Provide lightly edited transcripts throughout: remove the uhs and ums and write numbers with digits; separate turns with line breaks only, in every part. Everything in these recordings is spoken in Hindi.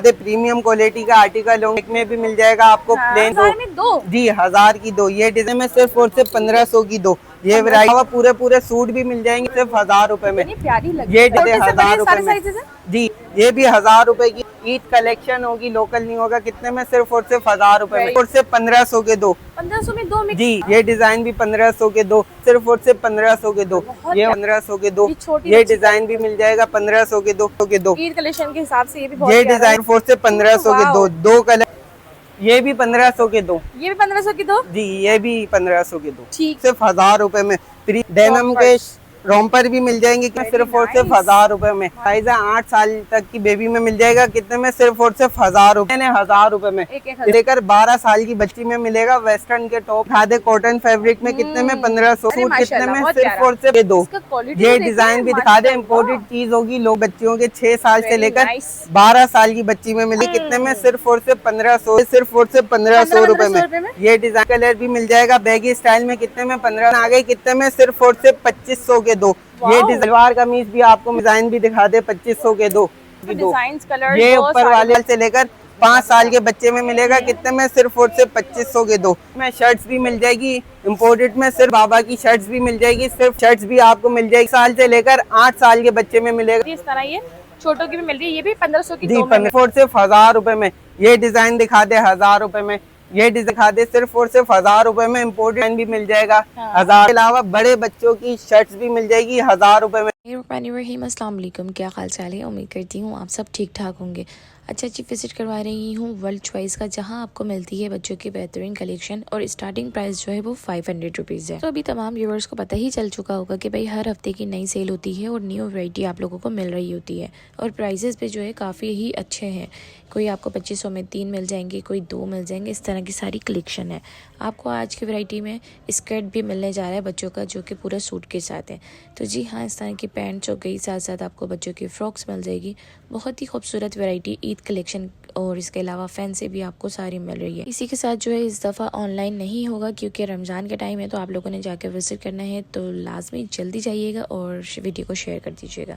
प्रीमियम क्वालिटी का आर्टिकल होंगे में भी मिल जाएगा आपको। प्लेन
1000 में दो
जी 1000 की दो। ये डिजाइन में सिर्फ और सिर्फ 1500 की दो। ये वैरायटी पूरे सूट भी मिल जाएंगे सिर्फ 1000 रुपए में।
प्यारी लगी।
ये
छोटे से
1000
बड़े
रुपए
सारे
में
साइजेस हैं?
जी। ये भी 1000 रुपए की ईद कलेक्शन होगी, लोकल नहीं होगा। कितने में? सिर्फ और सिर्फ 1000 रुपए में और सिर्फ 1500 के दो।
1500 में दो
जी। ये डिजाइन भी 1500 के दो, सिर्फ और सिर्फ 1500 के दो। ये 1500 के दो। ये डिजाइन भी मिल जाएगा 1500 के दो।
ईद कलेक्शन के हिसाब से ये भी बहुत
ये डिजाइन फोर से 1500 के दो। दो कलर। ये भी 1500 के दो।
ये भी 1500 की दो
जी। ये भी 1500 के दो।
ठीक।
सिर्फ 1000 रुपए में। डेनिम के रोम्पर भी मिल जाएंगे सिर्फ और सिर्फ 1000 रुपए में। साइज 8 साल तक की बेबी में मिल जाएगा। कितने में? सिर्फ और सिर्फ 1000 रुपए। 1000 रुपए में लेकर 12 साल की बच्ची में मिलेगा। वेस्टर्न के टॉप खादे कॉटन फैब्रिक में कितने में? 1500। सूट कितने में? सिर्फ और सिर्फ दो। ये डिजाइन भी दिखा दे। इम्पोर्टेड चीज होगी। लोग बच्चियों के 6 साल से लेकर 12 साल की बच्ची में मिली। कितने में? सिर्फ और सिर्फ 1500। सिर्फ और सिर्फ 1500 रुपए में। ये डिजाइन कलर भी मिल जाएगा बैगी स्टाइल में। कितने में? 15 आ गई। कितने में? सिर्फ और सिर्फ 2500 के दो। ये सलवार कमीज भी आपको डिजाइन भी दिखा दे 2500 के दो। ये ऊपर वाले से लेकर 5 साल के बच्चे में मिलेगा। कितने में? सिर्फ और सिर्फ 2500 के दो। में शर्ट्स भी मिल जाएगी इम्पोर्टेड में। सिर्फ बाबा की शर्ट्स भी मिल जाएगी। सिर्फ शर्ट्स भी आपको मिल जाएगी। साल से लेकर 8 साल के बच्चे में मिलेगा।
इस तरह ये छोटों की भी मिल रही है। ये भी 1500 की
जी। 1500 सिर्फ 1000 रुपए में। ये डिजाइन दिखा दे 1000 रुपए में। ये डिजाइन दिखा दे सिर्फ और सिर्फ 1000 रुपए में। इम्पोर्टेड भी मिल जाएगा 1000 के अलावा बड़े बच्चों की शर्ट्स भी मिल जाएगी 1000 रुपए में।
अस्सलाम वालेकुम, क्या हाल चाल है? उम्मीद करती हूँ आप सब ठीक ठाक होंगे। अच्छा जी, विजिट करवा रही हूँ वर्ल्ड चॉइस का, जहाँ आपको मिलती है बच्चों की बेहतरीन कलेक्शन और स्टार्टिंग प्राइस जो है वो 500 रुपीज़ है। तो अभी तमाम व्यूअर्स को पता ही चल चुका होगा कि भाई हर हफ्ते की नई सेल होती है और न्यू वैरायटी आप लोगों को मिल रही होती है और प्राइजेस पे जो है काफ़ी ही अच्छे हैं। कोई आपको 2500 में 3 मिल जाएंगे, कोई 2 मिल जाएंगे। इस तरह की सारी कलेक्शन है। आपको आज की वैरायटी में स्कर्ट भी मिलने जा रहा है बच्चों का, जो कि पूरा सूट के साथ है। तो जी हाँ, इस तरह की पैंट्स हो गई, साथ साथ आपको बच्चों की फ्रॉक्स मिल जाएगी। बहुत ही खूबसूरत वैरायटी ईद कलेक्शन और इसके अलावा फैन से भी आपको सारी मिल रही है। इसी के साथ जो है इस दफ़ा ऑनलाइन नहीं होगा क्योंकि रमज़ान का टाइम है, तो आप लोगों ने जाकर विजिट करना है तो लाजमी जल्दी जाइएगा और वीडियो को शेयर कर दीजिएगा।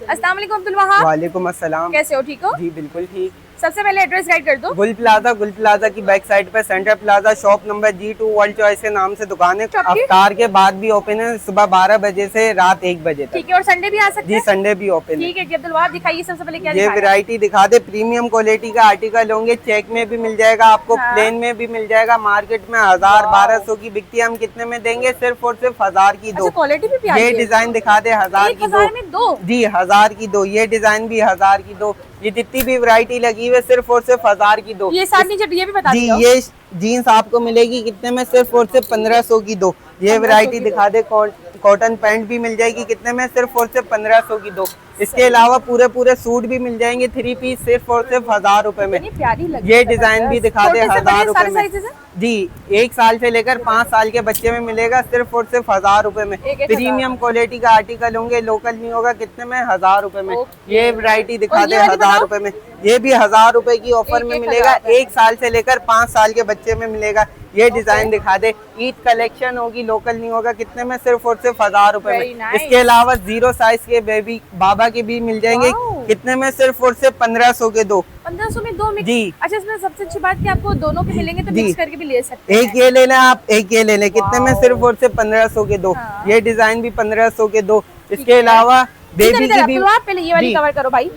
अस्सलाम वालेकुम अब्दुल वहाब।
वालेकुम अस्सलाम।
कैसे हो? ठीक हो?
जी बिल्कुल ठीक।
सबसे पहले एड्रेस गाइड कर दो।
गुल प्लाजा की बैक साइड पे centre plaza, shop number G2 world choice के नाम से दुकान है। अफ्तार के बाद भी ओपन है, सुबह 12 बजे से रात 1 बजे तक।
ठीक है। और संडे भी आ सकते हैं?
जी संडे भी ओपन है।
ठीक है। अब्दुल वहाब दिखाइए सबसे पहले क्या
ये वैरायटी दिखा दे। प्रीमियम क्वालिटी का आर्टिकल होंगे। चेक में भी मिल जाएगा आपको, प्लेन में भी मिल जाएगा। मार्केट में 1000-1200 की बिकती है। हम कितने में देंगे? सिर्फ और सिर्फ 1000 की दो।
क्वालिटी भी प्यारी है।
ये डिजाइन दिखा दे 1000 की दो। जी 1000 की दो। ये डिजाइन भी 1000 की दो। ये जितनी भी वैरायटी लगी हुई है सिर्फ और सिर्फ 1000 की दो।
ये साथ नीचे ये भी बता
जी। ये जीन्स आपको मिलेगी कितने में? सिर्फ और सिर्फ 1500 की दो। ये वैरायटी दिखा दे। कॉटन पैंट भी मिल जाएगी। कितने में? सिर्फ और सिर्फ 1500 की दो। इसके अलावा पूरे सूट भी मिल जाएंगे 3 पीस सिर्फ और सिर्फ 1000 रुपए में।
प्यारी लगी।
ये डिजाइन भी दिखा दे 1000 रुपए में।
है?
जी 1 साल से लेकर 5 साल के बच्चे में मिलेगा सिर्फ और सिर्फ 1000 रुपए में। प्रीमियम क्वालिटी का आर्टिकल होंगे, लोकल नहीं होगा। कितने में? 1000 रुपए में। ये वैरायटी दिखा दे 1000 रुपए में। ये भी 1000 रुपए की ऑफर में मिलेगा। 1 साल से लेकर 5 साल के बच्चे में मिलेगा। ये डिजाइन दिखा दे। ईद कलेक्शन होगी, लोकल नहीं होगा। कितने में? सिर्फ और सिर्फ 1000 रुपए में। इसके अलावा 0 साइज के बेबी बाबा के भी मिल जाएंगे। कितने में? सिर्फ और सिर्फ 1500 के दो।
1500 में 2 मिक्स।
जी।
अच्छा, इसमें सबसे अच्छी बात कि आपको दोनों के मिलेंगे तो मिक्स करके भी ले सकते हैं।
एक ये ले लें आप, एक ये ले लें। कितने में? सिर्फ और सिर्फ 1500 के दो। ये डिजाइन भी 1500 के दो। इसके अलावा बेबी की भी
पहले ये वाली कवर करो भाई।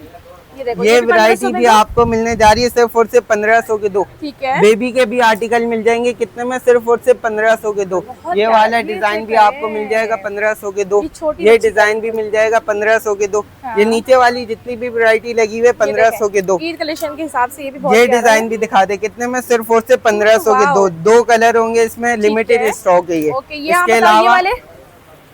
ये वैरायटी भी आपको मिलने जा रही है सिर्फ और सिर्फ 1500 के दो।
ठीक है।
बेबी के भी आर्टिकल मिल जाएंगे। कितने में? सिर्फ और सिर्फ 1500 के दो। ये वाला डिजाइन भी आपको मिल जाएगा 1500 के दो। ये डिजाइन भी मिल जाएगा 1500 के दो। ये नीचे वाली जितनी भी वैरायटी लगी हुई है 1500 के दो।
ईद कलेक्शन के हिसाब से ये भी बहुत
ये डिजाइन भी दिखा दे। कितने में? सिर्फ और सिर्फ 1500 के दो। 2 कलर होंगे इसमें, लिमिटेड स्टॉक है ये।
इसके अलावा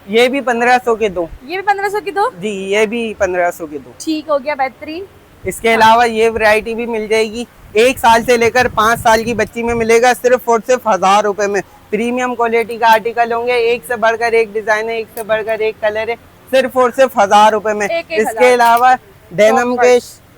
ये भी 1500 के दो।
ये भी 1500 की दो।
जी ये भी 1500 के दो।
ठीक हो गया, बेहतरीन।
इसके अलावा ये वैरायटी भी मिल जाएगी। 1 साल से लेकर 5 साल की बच्ची में मिलेगा सिर्फ और सिर्फ 1000 रुपए में। प्रीमियम क्वालिटी का आर्टिकल होंगे। एक से बढ़कर एक डिजाइन है, एक से बढ़कर एक कलर है। सिर्फ और सिर्फ 1000 रुपए में। इसके अलावा डेनिम के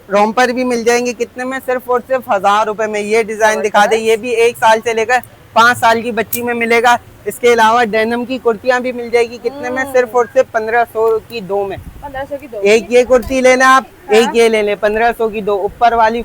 रोम्पर भी मिल जाएंगे। कितने में? सिर्फ और सिर्फ 1000 रुपए में। ये डिजाइन दिखा दे। ये भी 1 साल से लेकर 5 साल की बच्ची में मिलेगा। इसके अलावा डेनिम की कुर्तियां भी मिल जाएगी। कितने में? सिर्फ और सिर्फ 1500 की दो में।
1500 की दो।
एक ये कुर्ती लेना आप, एक ये ले ले 1500 की दो। ऊपर वाली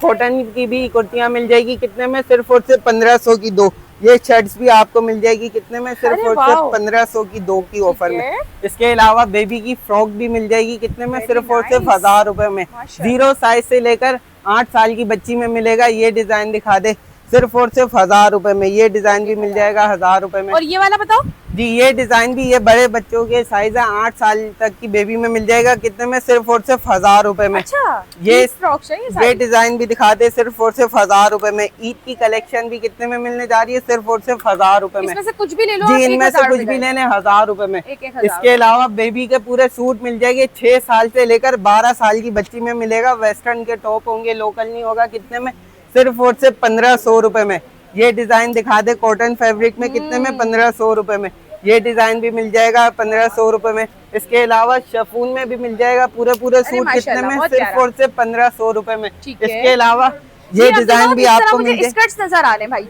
कॉटन की भी कुर्तियाँ मिल जाएगी कितने में, सिर्फ और सिर्फ 1500 की दो। ये शर्ट्स भी आपको मिल जाएगी कितने में, सिर्फ
अरे
और
वाह।
सिर्फ 1500 की दो की ऑफर
ठीक
में।
है।
इसके अलावा बेबी की फ्रॉक भी मिल जाएगी कितने में,
Very
सिर्फ और सिर्फ
nice।
1000 रुपए में।
माशाल्लाह।
0 साइज से लेकर 8 साल की बच्ची में मिलेगा। ये डिजाइन दिखा दे, सिर्फ और सिर्फ 1000 रुपए में। ये डिजाइन भी मिल जाएगा 1000 रुपए में।
और ये वाला बताओ।
जी ये डिजाइन भी, ये बड़े बच्चों के साइज है, 8 साल तक की बेबी में मिल जाएगा कितने में, सिर्फ और सिर्फ 1000 रुपए में।
अच्छा,
ये
फ्रॉक्स है ये
ये
सारी।
डिजाइन भी दिखा दे, सिर्फ और सिर्फ 1000 रुपए में। ईद की कलेक्शन भी कितने में मिलने जा रही है, सिर्फ और सिर्फ 1000 रुपए में।
इसमें से कुछ भी ले लो
जी
आप,
इनमें से
1000
कुछ
रुपए
भी
का।
लेने 1000 रुपए में।
एक 1000।
इसके अलावा बेबी के पूरे सूट मिल जाएंगे 6 साल से लेकर 12 साल की बच्ची में मिलेगा। वेस्टर्न के टॉप होंगे, लोकल नहीं होगा कितने में, सिर्फ और सिर्फ 1500 रुपए में। ये डिजाइन दिखा दे कॉटन फैब्रिक में कितने में, 1500 रुपए में। ये डिजाइन भी मिल जाएगा 1500 रुपए में। इसके अलावा शिफॉन में भी मिल जाएगा पूरे सूट कितने
माशाल्लाह,
में,
बहुत
सिर्फ
प्यारा।
और सिर्फ 1500 रुपए में।
ठीक है।
इसके अलावा
जी,
ये
अब
डिजाइन
देखो,
भी
इस तरह
आपको
मुझे
मिल जाए,
स्कर्ट्स नजर आ रहे हैं भाई।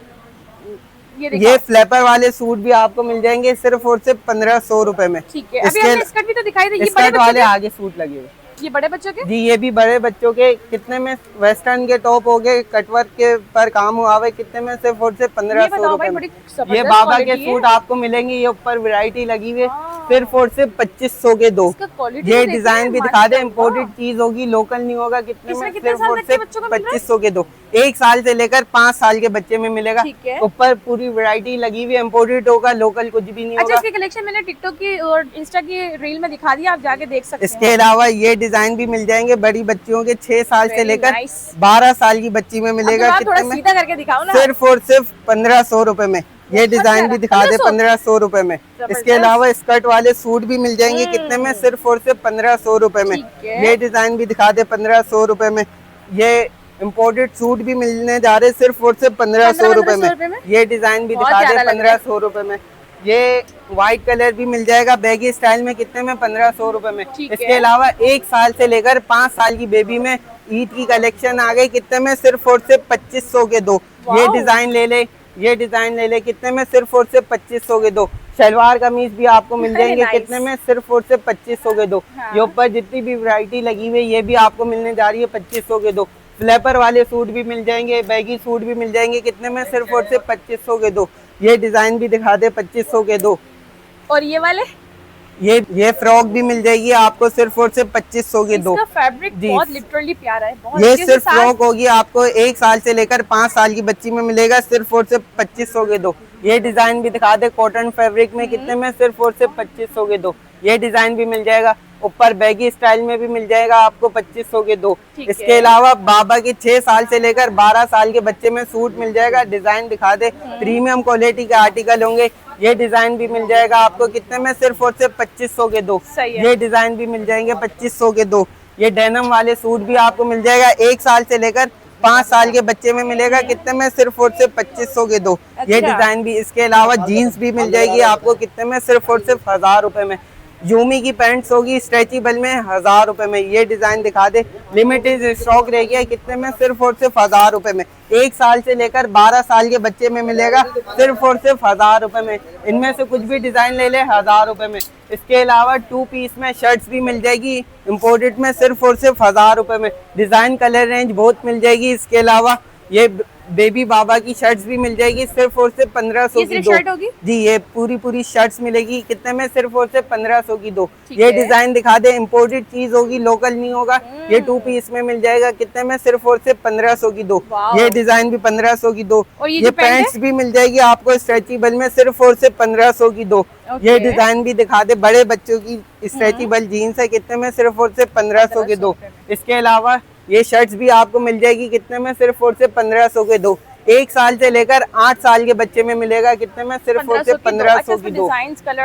ये देखो।
ये फ्लैपर वाले सूट भी आपको मिल जाएंगे सिर्फ और सिर्फ 1500 रुपए में।
ठीक है। अभी
इसके
हमने स्कर्ट भी तो दिखाई दी। ये बड़े
स्कर्ट
बच्चों
वाले
के,
आगे सूट लगे हुए।
ये बड़े बच्चों के।
जी ये भी बड़े बच्चों के कितने में, वेस्टर्न के टॉप हो गए, कटवर्क के पर काम हुआ है कितने में, सिर्फ और सिर्फ 1500
बताओ भाई,
रुपए में।
बड़ी
ये
जबरदस्त
बाबा के
क्वालिटी है।
सूट आपको मिलेंगे, ये ऊपर वैरायटी लगी हुई है,
हाँ।
सिर्फ और सिर्फ 2500 के दो।
इसका क्वालिटी
ये
तो
डिजाइन
देखिए,
भी दिखा दे,
माशाल्लाह।
इम्पोर्टेड चीज होगी, लोकल नहीं होगा कितने
इसमें
में,
कितने
सिर्फ
साल
और
तक के
सिर्फ
बच्चों को मिल रहा है?
2500 के दो। 1 साल से लेकर 5 साल के बच्चे में मिलेगा।
ठीक है।
ऊपर पूरी वैरायटी लगी हुई है, इम्पोर्टेड होगा, लोकल कुछ भी नहीं
अच्छा,
होगा।
इसकी कलेक्शन मैंने टिकटॉक की और इंस्टा की रील में दिखा दिया, आप जाके देख सकते
इसके
हैं।
अलावा ये डिजाइन भी मिल जाएंगे बड़ी बच्चियों के, 6 साल से
Very
लेकर
nice।
12 साल की बच्ची में मिलेगा
अब तो आप थोड़ा
कितने में,
सीधा करके दिखाओ ना।
सिर्फ और सिर्फ 1500 रुपए में। ये डिजाइन
प्यारा।
भी दिखा दे
1500
1500 रुपए में।
जबरदस्त।
इसके अलावा स्कर्ट वाले सूट भी मिल जाएंगे कितने में, सिर्फ और सिर्फ 1500 रुपए में।
ठीक है।
ये डिजाइन भी दिखा दे 1500 रुपए में। ये इम्पोर्टेड सूट भी मिलने जा रहे सिर्फ और सिर्फ 1500 रुपए
1500 रुपए में।
में। ये डिजाइन भी
बहुत
दिखा दे
प्यारा लग रहा है।
1500 रुपए में। ये व्हाइट कलर भी मिल जाएगा बैगी स्टाइल में कितने में, 1500 रुपए में।
ठीक
इसके
है।
अलावा 1 साल से लेकर 5 साल की बेबी में ईद की कलेक्शन आ गई कितने में, सिर्फ और सिर्फ 2500 के दो। ये
वाओ।
डिजाइन ले ले, ये डिजाइन ले ले कितने में, सिर्फ और सिर्फ 2500 के दो। शलवार कमीज भी आपको मिल
अरे
जाएंगे
nice।
कितने में, सिर्फ और सिर्फ 2500 के दो।
हाँ।
ये ऊपर जितनी भी वैरायटी लगी हुई है ये भी आपको मिलने जा रही है 2500 के दो। फ्लैपर वाले सूट भी मिल जाएंगे, बैगी सूट भी मिल जाएंगे कितने में, सिर्फ और सिर्फ 2500 के दो। ये डिजाइन भी दिखा दे 2500 के दो।
और ये वाले,
ये फ्रॉक भी मिल जाएगी आपको सिर्फ और सिर्फ 2500 के दो।
इसका फैब्रिक
जी।
बहुत लिटरली प्यारा है, बहुत
ये
अच्छे से
सिर्फ
साथ-
फ्रॉक होगी आपको 1 साल से लेकर 5 साल की बच्ची में मिलेगा, सिर्फ और सिर्फ 2500 के दो। ये डिजाइन भी दिखा दे कॉटन फैब्रिक में कितने में, सिर्फ और सिर्फ 2500 के दो। ये डिजाइन भी मिल जाएगा, ऊपर बैगी स्टाइल में भी मिल जाएगा आपको 2500 के दो।
ठीक
इसके
है।
अलावा बाबा के 6 साल से लेकर 12 साल के बच्चे में सूट मिल जाएगा। डिजाइन दिखा दे, प्रीमियम क्वालिटी के आर्टिकल होंगे। ये डिजाइन भी मिल जाएगा आपको कितने में, सिर्फ और सिर्फ 2500 के दो।
सही है।
ये डिजाइन भी मिल जाएंगे 2500 के दो। ये डेनिम वाले सूट भी आपको मिल जाएगा 1 साल से लेकर 5 साल के बच्चे में मिलेगा कितने में, सिर्फ और सिर्फ 2500 के दो। ये
अच्छा।
डिजाइन भी। इसके अलावा जीन्स भी मिल जाएगी आपको कितने में, सिर्फ और सिर्फ 1000 रुपए में। यूमी की पैंट्स होगी स्ट्रेचेबल में 1000 रुपए में। ये डिजाइन दिखा दे, लिमिटेड स्टॉक रह गया कितने में, सिर्फ और सिर्फ 1000 रुपए में। 1 साल से लेकर 12 साल के बच्चे में मिलेगा सिर्फ और सिर्फ 1000 रुपए में। इनमें से कुछ भी डिजाइन ले ले 1000 रुपए में। इसके अलावा 2 पीस में शर्ट्स भी मिल जाएगी इम्पोर्टेड में, सिर्फ और सिर्फ 1000 रुपए में। डिजाइन कलर रेंज बहुत मिल जाएगी। इसके अलावा ये बेबी बाबा की शर्ट्स भी मिल जाएगी सिर्फ और सिर्फ 1500
ये
की
सिर्फ
दो।
शर्ट होगी?
जी ये पूरी शर्ट्स मिलेगी कितने में, सिर्फ और सिर्फ 1500 की दो।
ठीक
ये
है।
डिजाइन दिखा दे, इम्पोर्टेड चीज होगी, लोकल नहीं होगा। ये 2 पीस में मिल जाएगा कितने में, सिर्फ और सिर्फ 1500 की दो।
वाओ।
ये डिजाइन भी 1500 की दो।
और ये
ये
जो पैंट है?
पैंट्स भी मिल जाएगी आपको स्ट्रेचेबल में, सिर्फ और सिर्फ 1500 की दो।
ओके।
ये डिजाइन भी दिखा दे, बड़े बच्चों की स्ट्रेचेबल जीन्स है कितने में, सिर्फ और सिर्फ 1500 के दो। इसके अलावा ये शर्ट्स भी आपको मिल जाएगी कितने में, सिर्फ और सिर्फ 1500 के दो। 1 साल से लेकर 8 साल के बच्चे में मिलेगा कितने में, सिर्फ और सिर्फ 1500 की दो।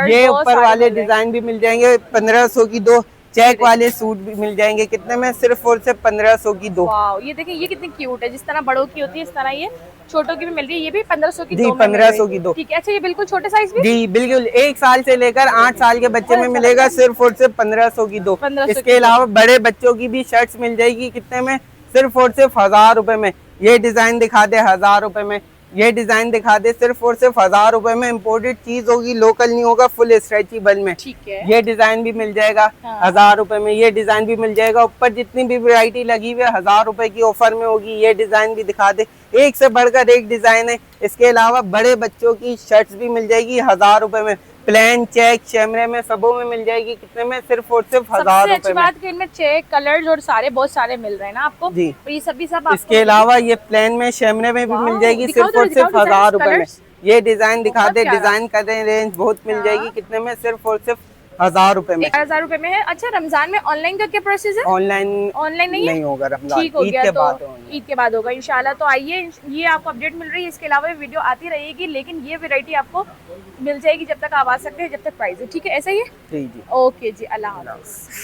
ये ऊपर वाले डिजाइन भी मिल जाएंगे 1500 की दो। चेक वाले सूट भी मिल जाएंगे कितने में, सिर्फ और सिर्फ 1500 की दो।
वाओ, ये देखिए ये कितनी क्यूट है, जिस तरह बड़ों की होती है इस तरह ये छोटों की भी मिल रही है। ये भी 1500 की
जी,
दो में
1500
मिल रही
की दो।
ठीक है। अच्छा, ये बिल्कुल छोटे साइज भी?
जी बिल्कुल, 1 साल से लेकर 8 साल के बच्चे में मिलेगा, सिर्फ और सिर्फ 1500 की दो।
1500
इसके अलावा बड़े बच्चों की भी शर्ट्स मिल जाएगी कितने में, सिर्फ और सिर्फ 1000 रुपए में। ये डिजाइन दिखा दे 1000 रुपए में। ये डिजाइन दिखा दे, सिर्फ और सिर्फ 1000 रुपए में। इम्पोर्टेड चीज होगी, लोकल नहीं होगा, फुल स्ट्रेचेबल में।
ठीक है।
ये डिजाइन भी मिल जाएगा
हाँ।
1000 रुपए में। ये डिजाइन भी मिल जाएगा। ऊपर जितनी भी वैरायटी लगी हुई है 1000 रुपए की ऑफर में होगी। ये डिजाइन भी दिखा दे, एक से बढ़कर एक डिजाइन है। इसके अलावा बड़े बच्चों की शर्ट्स भी मिल जाएगी 1000 रुपए में। प्लेन, चेक, शैमरे में, सबों में मिल जाएगी। कितने में? सिर्फ और सिर्फ 1000
सबसे अच्छी
रुपए में।
बात कि इनमें चेक, कलर्स और सारे बहुत सारे मिल रहे हैं ना आपको
जी।
और ये सभी सब आपको
इसके अलावा ये प्लेन में, शैमरे में भी मिल
वाओ,
जाएगी
दिखाओ
सिर्फ और
दिखाओ
सिर्फ 1000 रुपए में।
कलर्स।
ये डिजाइन दिखा
बहुत
दे,
प्यारा।
डिजाइन का रेंज बहुत मिल
हाँ।
जाएगी। कितने में? सिर्फ और सिर्फ 1000 रुपए में।
1000 रुपए में है। अच्छा, रमजान में ऑनलाइन का क्या प्रोसेस है?
ऑनलाइन
ऑनलाइन नहीं है?
होगा रमजान,
ठीक हो
ईद
गया,
के
तो
बाद होगा।
ईद के बाद होगा इंशाल्लाह। तो आइए, ये आपको अपडेट मिल रही है। इसके अलावा वीडियो आती रहेगी, लेकिन ये वैरायटी आपको मिल जाएगी जब तक आप आ सकते हैं, जब तक प्राइस है। ठीक है, ऐसा ही है।
जी जी।
ओके जी, अल्लाह हाफ़िज़।